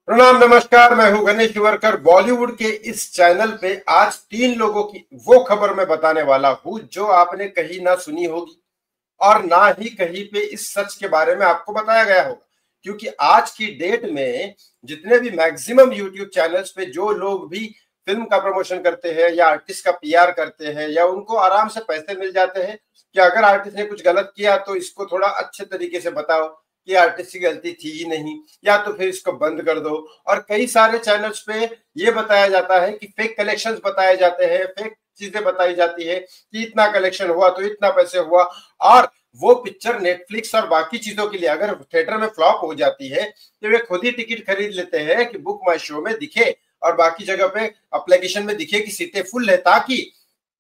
प्रणाम, नमस्कार। मैं हूं गणेश शिवरकर। बॉलीवुड के इस चैनल पे आज 3 लोगों की वो खबर मैं बताने वाला हूं जो आपने कहीं ना सुनी होगी और ना ही कहीं पे इस सच के बारे में आपको बताया गया होगा। क्योंकि आज की डेट में जितने भी मैक्सिमम यूट्यूब चैनल्स पे जो लोग भी फिल्म का प्रमोशन करते हैं या आर्टिस्ट का पीआर करते हैं या उनको आराम से पैसे मिल जाते हैं कि अगर आर्टिस्ट ने कुछ गलत किया तो इसको थोड़ा अच्छे तरीके से बताओ कि आर्टिस्ट की गलती थी ही नहीं, या तो फिर इसको बंद कर दो। और कई सारे चैनल्स पे ये बताया जाता है कि फेक कलेक्शंस बताए जाते हैं, फेक चीजें बताई जाती है कि इतना कलेक्शन हुआ तो इतना पैसे हुआ। और वो पिक्चर नेटफ्लिक्स और बाकी चीजों के लिए अगर थिएटर में फ्लॉप हो जाती है तो वे खुद ही टिकट खरीद लेते हैं कि बुक माई शो में दिखे और बाकी जगह पे एप्लीकेशन में दिखे कि सीटें फुल है, ताकि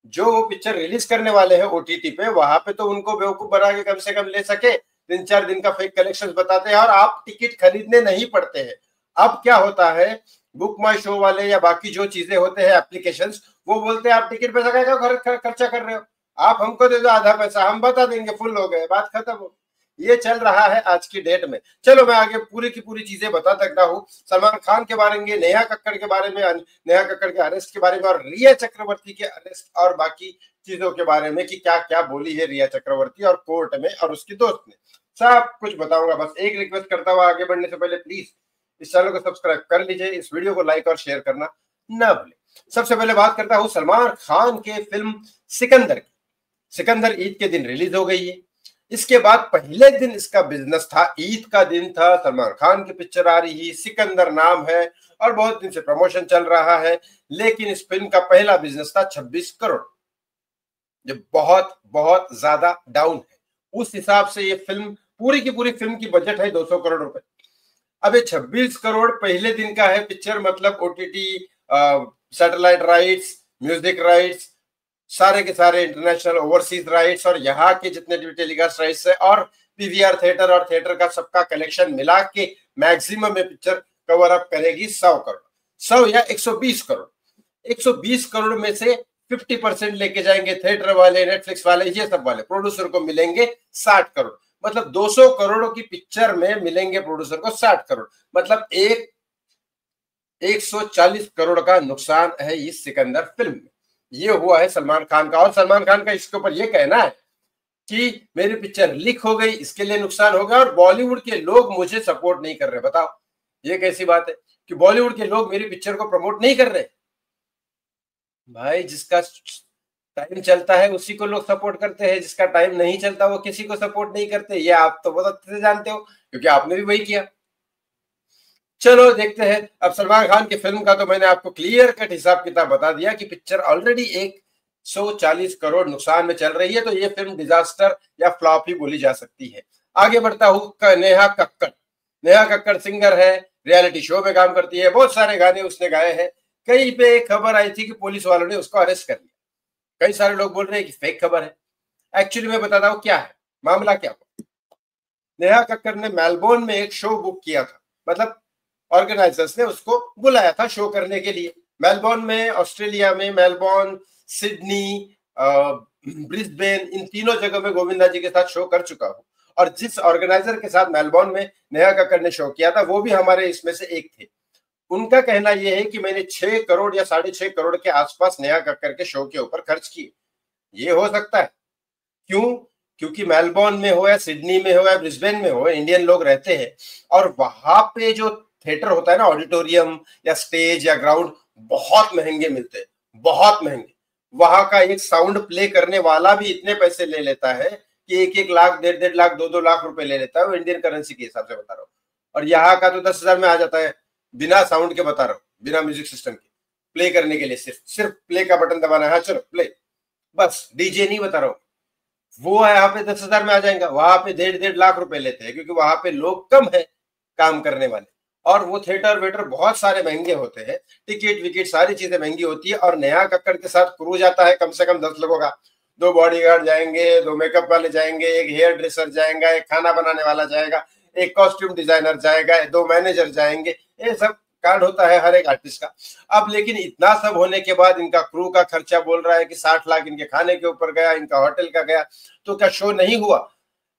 जो वो पिक्चर रिलीज करने वाले हैं ओटीटी पे वहां पे तो उनको बेवकूफ बना के कम से कम ले सके। 3-4 दिन का फेक कलेक्शन बताते हैं और आप टिकट खरीदने नहीं पड़ते हैं। अब क्या होता है, बुक माई शो वाले या बाकी जो चीजें होते हैं एप्लीकेशंस, वो बोलते हैं आप टिकट पैसा क्या खर्चा कर रहे हो, आप हमको दे दो आधा पैसा, हम बता देंगे फुल हो गए, बात खत्म हो। ये चल रहा है आज की डेट में। चलो मैं आगे पूरी की पूरी चीजें बता सकता हूँ। सलमान खान के बारे में, नेहा कक्कड़ के बारे में, नेहा कक्कड़ के अरेस्ट के बारे में और रिया चक्रवर्ती के अरेस्ट और बाकी चीजों के बारे में कि क्या क्या बोली है रिया चक्रवर्ती और कोर्ट में और उसकी दोस्त ने, सब कुछ बताऊंगा। बस एक रिक्वेस्ट करता हुआ आगे बढ़ने से पहले प्लीज इस चैनल को सब्सक्राइब कर लीजिए, इस वीडियो को लाइक और शेयर करना न भूलें। सबसे पहले बात करता हूं सलमान खान के फिल्म सिकंदर की। सिकंदर ईद के दिन रिलीज हो गई है। इसके बाद पहले दिन इसका बिजनेस था, ईद का दिन था, सलमान खान की पिक्चर आ रही है, सिकंदर नाम है और बहुत दिन से प्रमोशन चल रहा है। लेकिन इस फिल्म का पहला बिजनेस था 26 करोड़, जो बहुत बहुत ज्यादा डाउन है। उस हिसाब से ये फिल्म, पूरी की पूरी फिल्म की बजट है 200 करोड़ रुपए। अब ये 26 करोड़ पहले दिन का है पिक्चर, मतलब OTT, satellite rights, music rights, सारे के सारे इंटरनेशनल ओवरसीज राइट्स और यहाँ के जितने भी टेलीकास्ट राइट्स है और पीवीआर थिएटर और थिएटर का सबका कलेक्शन मिला के मैक्सिमम में पिक्चर कवर अप करेगी 100 करोड़, 100 या 120 करोड़। 120 करोड़ में से 50% लेके जाएंगे थिएटर वाले, नेटफ्लिक्स वाले, ये सब वाले। प्रोड्यूसर को मिलेंगे 60 करोड़, मतलब 200 करोड़ की पिक्चर में मिलेंगे प्रोड्यूसर को 60 करोड़, मतलब 140 करोड़ का नुकसान है इस सिकंदर फिल्म में। ये हुआ है सलमान खान का। और सलमान खान का इसके ऊपर ये कहना है कि मेरी पिक्चर लीक हो गई, इसके लिए नुकसान हो गया और बॉलीवुड के लोग मुझे सपोर्ट नहीं कर रहे। बताओ ये कैसी बात है कि बॉलीवुड के लोग मेरी पिक्चर को प्रमोट नहीं कर रहे। भाई, जिसका टाइम चलता है उसी को लोग सपोर्ट करते हैं, जिसका टाइम नहीं चलता वो किसी को सपोर्ट नहीं करते। ये आप तो बहुत अच्छे से जानते हो क्योंकि आपने भी वही किया। चलो देखते हैं। अब सलमान खान की फिल्म का तो मैंने आपको क्लियर कट हिसाब किताब बता दिया कि पिक्चर ऑलरेडी 140 करोड़ नुकसान में चल रही है, तो ये फिल्म डिजास्टर या फ्लॉप ही बोली जा सकती है। आगे बढ़ता हूं, नेहा कक्कड़। नेहा कक्कड़ सिंगर है, रियलिटी शो में काम करती है, बहुत सारे गाने उसने गाए हैं। कहीं पे एक खबर आई थी कि पुलिस वालों ने उसको अरेस्ट कर लिया। कई सारे लोग बोल रहे हैं कि फेक खबर है। एक्चुअली मैं बताता हूँ क्या है मामला। क्या नेहा कक्कड़ ने मेलबोर्न में एक शो बुक किया था, मतलब ऑर्गेनाइजर्स ने उसको बुलाया था शो करने के लिए। मेलबोर्न में, ऑस्ट्रेलिया में, मेलबोर्न, सिडनी, ब्रिस्बेन, इन तीनों जगह में गोविंदा जी के साथ शो कर चुका हूं। और जिस ऑर्गेनाइजर के साथ मेलबोर्न में नेहा कक्कड़ ने शो किया था वो भी हमारे इसमें से एक थे। उनका कहना यह है कि मैंने 6 करोड़ या 6.5 करोड़ के आसपास नेहा कक्कड़ के शो के ऊपर खर्च किए। ये हो सकता है। क्यों? क्योंकि मेलबोर्न में हो या सिडनी में हो या ब्रिस्बेन में हो, इंडियन लोग रहते हैं और वहां पे जो थिएटर होता है ना, ऑडिटोरियम या स्टेज या ग्राउंड, बहुत महंगे मिलते हैं, बहुत महंगे। वहां का एक साउंड प्ले करने वाला भी इतने पैसे ले लेता है कि 1-1 लाख, 1.5 लाख, 2-2 लाख रुपए ले लेता है, वो इंडियन करेंसी के हिसाब से बता रहा हूँ। और यहाँ का तो 10,000 में आ जाता है, बिना साउंड के बता रहा हूँ, बिना म्यूजिक सिस्टम के, प्ले करने के लिए सिर्फ प्ले का बटन दबाना है, हाँ चलो प्ले, बस। डीजे नहीं बता रहा हूँ। वो यहाँ पे 10,000 में आ जाएगा, वहां पे 1.5 लाख रुपए लेते हैं क्योंकि वहां पे लोग कम है काम करने वाले। और वो थिएटर वेटर बहुत सारे महंगे होते हैं, टिकट विकेट सारी चीजें महंगी होती है। और नेहा कक्कड़ के साथ क्रू जाता है कम से कम 10 लोगों का। 2 बॉडीगार्ड जाएंगे, 2 मेकअप वाले जाएंगे, एक हेयर ड्रेसर जाएगा, एक खाना बनाने वाला जाएगा, एक कॉस्ट्यूम डिजाइनर जाएगा, 2 मैनेजर जाएंगे। ये सब कार्ड होता है हर एक आर्टिस्ट का। अब लेकिन इतना सब होने के बाद इनका क्रू का खर्चा बोल रहा है कि 60 लाख इनके खाने के ऊपर गया, इनका होटल का गया, तो क्या शो नहीं हुआ?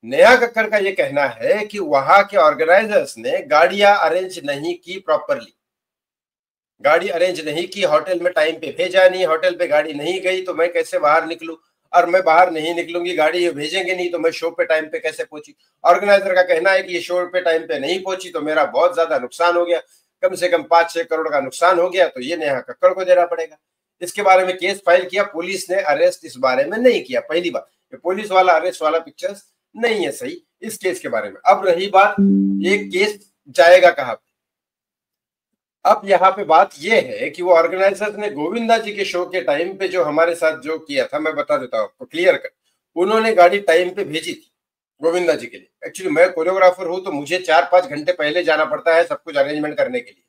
नेहा कक्कर का ये कहना है कि वहां के ऑर्गेनाइजर्स ने गाड़ियां अरेंज नहीं की प्रॉपरली, गाड़ी अरेंज नहीं की, होटल में टाइम पे भेजा नहीं, होटल पे गाड़ी नहीं गई तो मैं कैसे बाहर निकलूं, और मैं बाहर नहीं निकलूंगी, गाड़ी ये भेजेंगे नहीं तो मैं शो पे टाइम पे कैसे पहुंची। ऑर्गेनाइजर का कहना है कि ये शो पे टाइम पे नहीं पहुंची तो मेरा बहुत ज्यादा नुकसान हो गया, कम से कम 5-6 करोड़ का नुकसान हो गया, तो ये नेहा कक्कड़ को देना पड़ेगा। इसके बारे में केस फाइल किया, पुलिस ने अरेस्ट इस बारे में नहीं किया। पहली बात, पुलिस वाला अरेस्ट वाला पिक्चर्स नहीं है सही इस केस के बारे में। अब रही बात, ये केस जाएगा कहां पे। अब यहाँ पे बात ये है कि वो ऑर्गेनाइजर्स ने गोविंदा जी के शो के टाइम पे जो हमारे साथ जो किया था, मैं बता देता हूँ आपको क्लियर कर, उन्होंने गाड़ी टाइम पे भेजी थी गोविंदा जी के लिए। एक्चुअली मैं कोरियोग्राफर हूँ तो मुझे 4-5 घंटे पहले जाना पड़ता है सब कुछ अरेंजमेंट करने के लिए,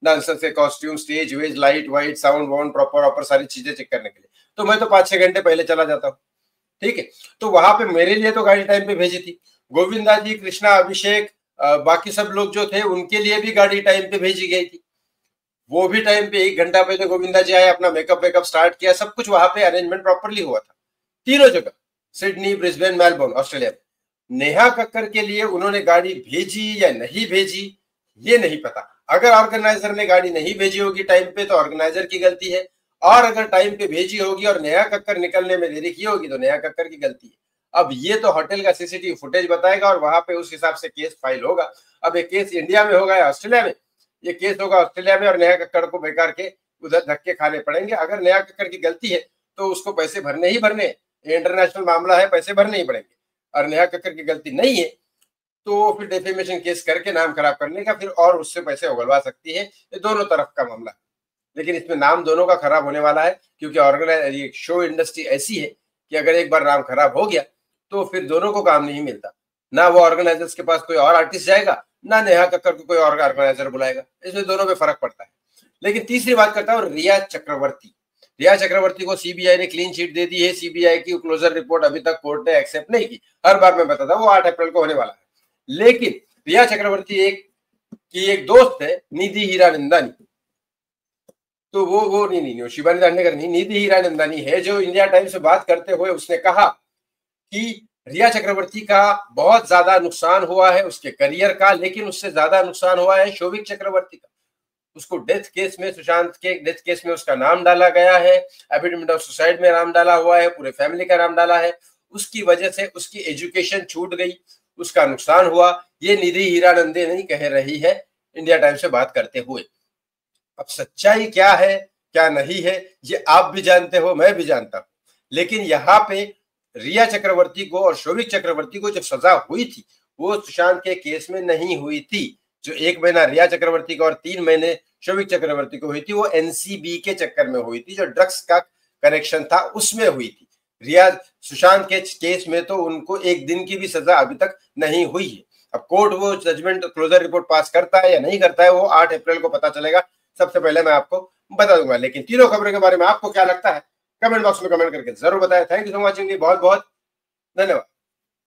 डांसर से कॉस्ट्यूम, स्टेज वेज, लाइट वाइट, साउंड वाउंड, प्रॉपर सारी चीजें चेक करने के लिए, तो मैं तो 5-6 घंटे पहले चला जाता हूँ। ठीक है, तो वहां पे मेरे लिए तो गाड़ी टाइम पे भेजी थी। गोविंदा जी, कृष्णा, अभिषेक, बाकी सब लोग जो थे उनके लिए भी गाड़ी टाइम पे भेजी गई थी। वो भी टाइम पे 1 घंटा पहले गोविंदा जी आए, अपना मेकअप वेकअप स्टार्ट किया, सब कुछ वहां पे अरेंजमेंट प्रॉपरली हुआ था तीनों जगह, सिडनी, ब्रिस्बेन, मेलबोर्न, ऑस्ट्रेलिया में। नेहा कक्कर के लिए उन्होंने गाड़ी भेजी या नहीं भेजी ये नहीं पता। अगर ऑर्गेनाइजर ने गाड़ी नहीं भेजी होगी टाइम पे तो ऑर्गेनाइजर की गलती है, और अगर टाइम पे भेजी होगी और नेहा कक्कर निकलने में देरी की होगी तो नेहा कक्कर की गलती है। अब ये तो होटल का सीसीटीवी फुटेज बताएगा और वहां पे उस हिसाब से केस फाइल होगा। अब एक केस इंडिया में होगा या ऑस्ट्रेलिया में, ये केस होगा ऑस्ट्रेलिया में और नेहा कक्कड़ को बेकार के उधर धक्के खाने पड़ेंगे। अगर नेहा कक्कड़ की गलती है तो उसको पैसे भरने ही भरने, ये इंटरनेशनल मामला है, पैसे भरने ही पड़ेंगे। और नेहा कक्कड़ की गलती नहीं है तो फिर डेफेमेशन केस करके नाम खराब करने का फिर और उससे पैसे उगलवा सकती है। ये दोनों तरफ का मामला है, लेकिन इसमें नाम दोनों का खराब होने वाला है, क्योंकि ऑर्गेनाइज शो इंडस्ट्री ऐसी है कि अगर एक बार नाम खराब हो गया तो फिर दोनों को काम नहीं मिलता। ना वो ऑर्गेनाइजर्स के पास कोई और आर्टिस्ट जाएगा, ना नेहा कक्कड़ को कोई और ऑर्गेनाइजर बुलाएगा, इसमें दोनों में फर्क पड़ता है। लेकिन तीसरी बात करता हूँ रिया चक्रवर्ती। रिया चक्रवर्ती को सीबीआई ने क्लीन चिट दे दी है। सीबीआई की क्लोजर रिपोर्ट अभी तक कोर्ट ने एक्सेप्ट नहीं की। हर बार मैं बताता हूँ वो 8 अप्रैल को होने वाला है। लेकिन रिया चक्रवर्ती एक दोस्त है, निधि हीरानंदानी, तो वो नहीं शिवानी दांडेकर नहीं, निधि हीरानंदानी है, जो इंडिया टाइम्स से बात करते हुए उसने कहा कि रिया चक्रवर्ती का बहुत ज्यादा नुकसान हुआ है उसके करियर का, लेकिन उससे ज्यादा नुकसान हुआ है शोभिक चक्रवर्ती का। उसको डेथ केस में, सुशांत के डेथ केस में उसका नाम डाला गया है, एफिडेविट ऑफ सुसाइड में नाम डाला हुआ है, पूरे फैमिली का नाम डाला है। उसकी वजह से उसकी एजुकेशन छूट गई, उसका नुकसान हुआ। ये निधि हीरानंदे नहीं कह रही है इंडिया टाइम्स से बात करते हुए। अब सच्चाई क्या है क्या नहीं है ये आप भी जानते हो, मैं भी जानता हूं, लेकिन यहाँ पे रिया चक्रवर्ती को और शोभिक चक्रवर्ती को जब सजा हुई थी वो सुशांत के केस में नहीं हुई थी। जो 1 महीना रिया चक्रवर्ती का और 3 महीने शोभिक चक्रवर्ती को हुई थी वो एनसीबी के चक्कर में हुई थी, जो ड्रग्स का कनेक्शन था उसमें हुई थी। रिया सुशांत के केस में तो उनको 1 दिन की भी सजा अभी तक नहीं हुई है। अब कोर्ट वो जजमेंट क्लोजर रिपोर्ट पास करता है या नहीं करता है वो 8 अप्रैल को पता चलेगा, सबसे पहले मैं आपको बता दूंगा। लेकिन तीनों खबरों के बारे में आपको क्या लगता है कमेंट बॉक्स में कमेंट करके जरूर बताएं। थैंक यू फॉर वॉचिंग, बहुत बहुत धन्यवाद।